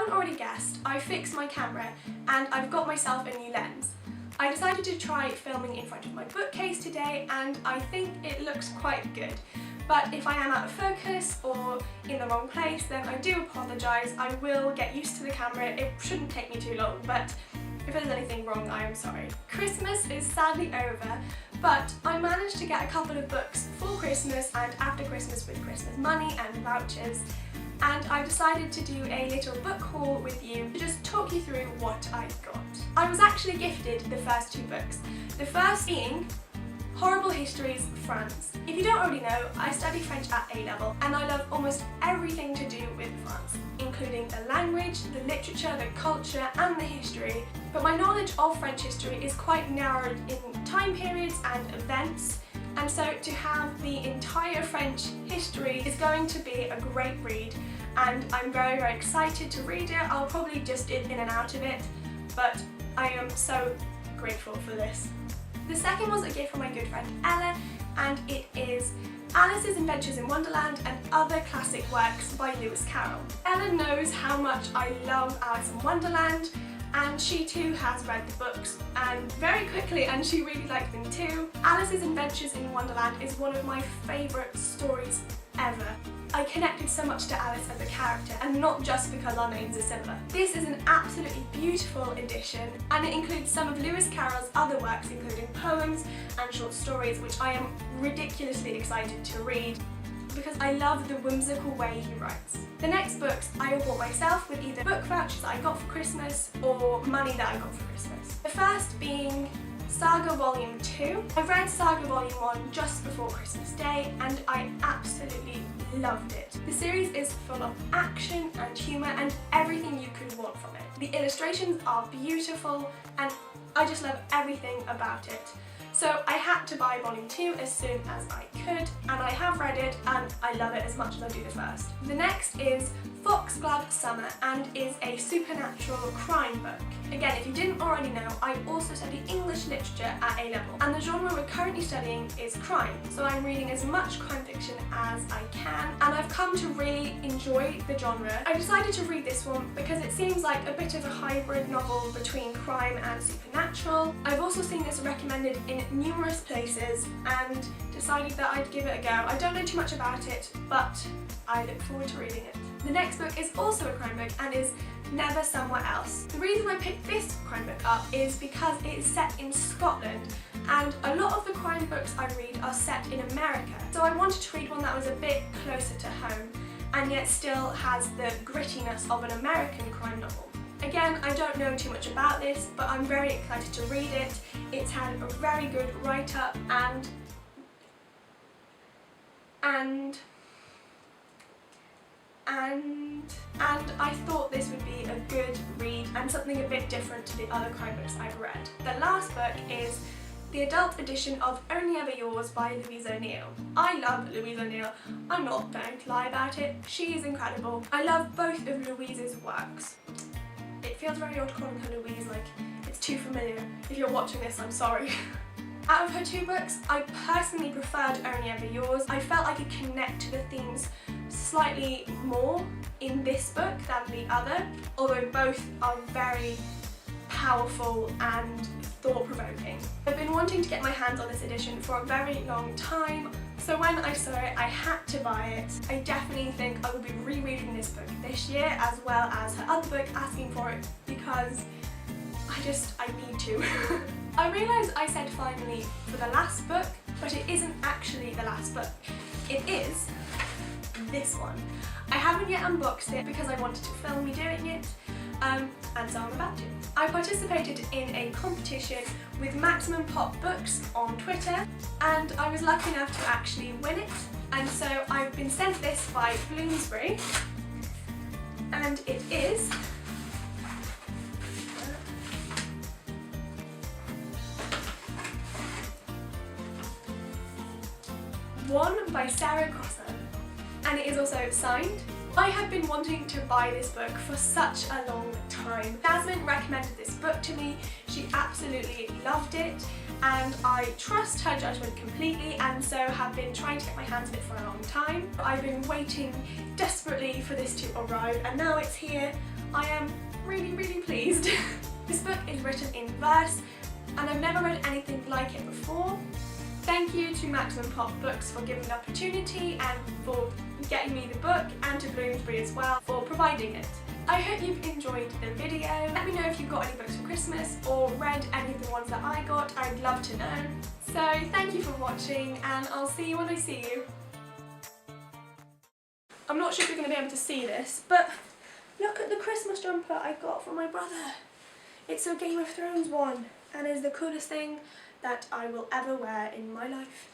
haven't already guessed, I fixed my camera and I've got myself a new lens. I decided to try filming in front of my bookcase today and I think it looks quite good. But if I am out of focus or in the wrong place, then I do apologise. I will get used to the camera. It shouldn't take me too long, but if there's anything wrong, I am sorry. Christmas is sadly over, but I managed to get a couple of books for Christmas and after Christmas with Christmas money and vouchers, and I decided to do a little book haul with you to just talk you through what I got. I was actually gifted the first two books, the first being Horrible Histories, France. If you don't already know, I study French at A-level and I love almost everything to do with France, including the language, the literature, the culture and the history. But my knowledge of French history is quite narrowed in time periods and events, and so to have the entire French history is going to be a great read, and I'm very, very excited to read it. I'll probably just dip in and out of it, but I am so grateful for this. The second was a gift from my good friend Ella, and it is Alice's Adventures in Wonderland and Other Classic Works by Lewis Carroll. Ella knows how much I love Alice in Wonderland, and she too has read the books and very quickly, and she really liked them too. Alice's Adventures in Wonderland is one of my favourite stories ever. I connected so much to Alice as a character, and not just because our names are similar. This is an absolutely beautiful edition, and it includes some of Lewis Carroll's other works, including poems and short stories, which I am ridiculously excited to read because I love the whimsical way he writes. The next books I bought myself with either book vouchers that I got for Christmas or money that I got for Christmas. The first being Saga Volume 2. I read Saga Volume 1 just before Christmas Day and I absolutely loved it. The series is full of action and humour and everything you could want from it. The illustrations are beautiful and I just love everything about it. So I had to buy Volume 2 as soon as I could, and I have read it and I love it as much as I do the first. The next is Foxglove Summer and is a supernatural crime book. Again, if you didn't already know, I also study English literature at A-level, and the genre we're currently studying is crime, so I'm reading as much crime fiction as I can, and I've come to really enjoy the genre. I decided to read this one because it seems like a bit of a hybrid novel between crime and supernatural. I've also seen this recommended in numerous places and decided that I'd give it a go. I don't know too much about it, but I look forward to reading it. The next book is also a crime book and is Never Somewhere Else. The reason I picked this crime book up is because it is set in Scotland, and a lot of the crime books I read are set in America. So I wanted to read one that was a bit closer to home and yet still has the grittiness of an American crime novel. Again, I don't know too much about this, but I'm very excited to read it. It's had a very good write-up and I thought this would be a good read and something a bit different to the other crime books I've read. The last book is the adult edition of Only Ever Yours by Louise O'Neill. I love Louise O'Neill. I'm not going to lie about it. She is incredible. I love both of Louise's works. It feels very odd calling her Louise, like it's too familiar. If you're watching this, I'm sorry. Out of her two books, I personally preferred Only Ever Yours. I felt I could connect to the themes slightly more in this book than the other, although both are very powerful and thought-provoking. I've been wanting to get my hands on this edition for a very long time, so when I saw it, I had to buy it. I definitely think I will be rereading this book this year, as well as her other book, asking for it, because I need to. I realise I said finally for the last book, but it isn't actually the last book. It is this one. I haven't yet unboxed it because I wanted to film me doing it, and so I'm about to. I participated in a competition with Maximum Pop Books on Twitter, and I was lucky enough to actually win it, and so I've been sent this by Bloomsbury, and it is One by Sarah Crossan, and it is also signed. I have been wanting to buy this book for such a long time. Jasmine recommended this book to me, she absolutely loved it, and I trust her judgment completely, and so have been trying to get my hands on it for a long time. I've been waiting desperately for this to arrive, and now it's here. I am is written in verse and I've never read anything like it before. Thank you to Maximum Pop Books for giving the opportunity and for getting me the book, and to Bloomsbury as well for providing it. I hope you've enjoyed the video. Let me know if you've got any books for Christmas or read any of the ones that I got. I'd love to know. So thank you for watching and I'll see you when I see you. I'm not sure if you're going to be able to see this, but look at the Christmas jumper I got from my brother. It's a Game of Thrones one and is the coolest thing that I will ever wear in my life.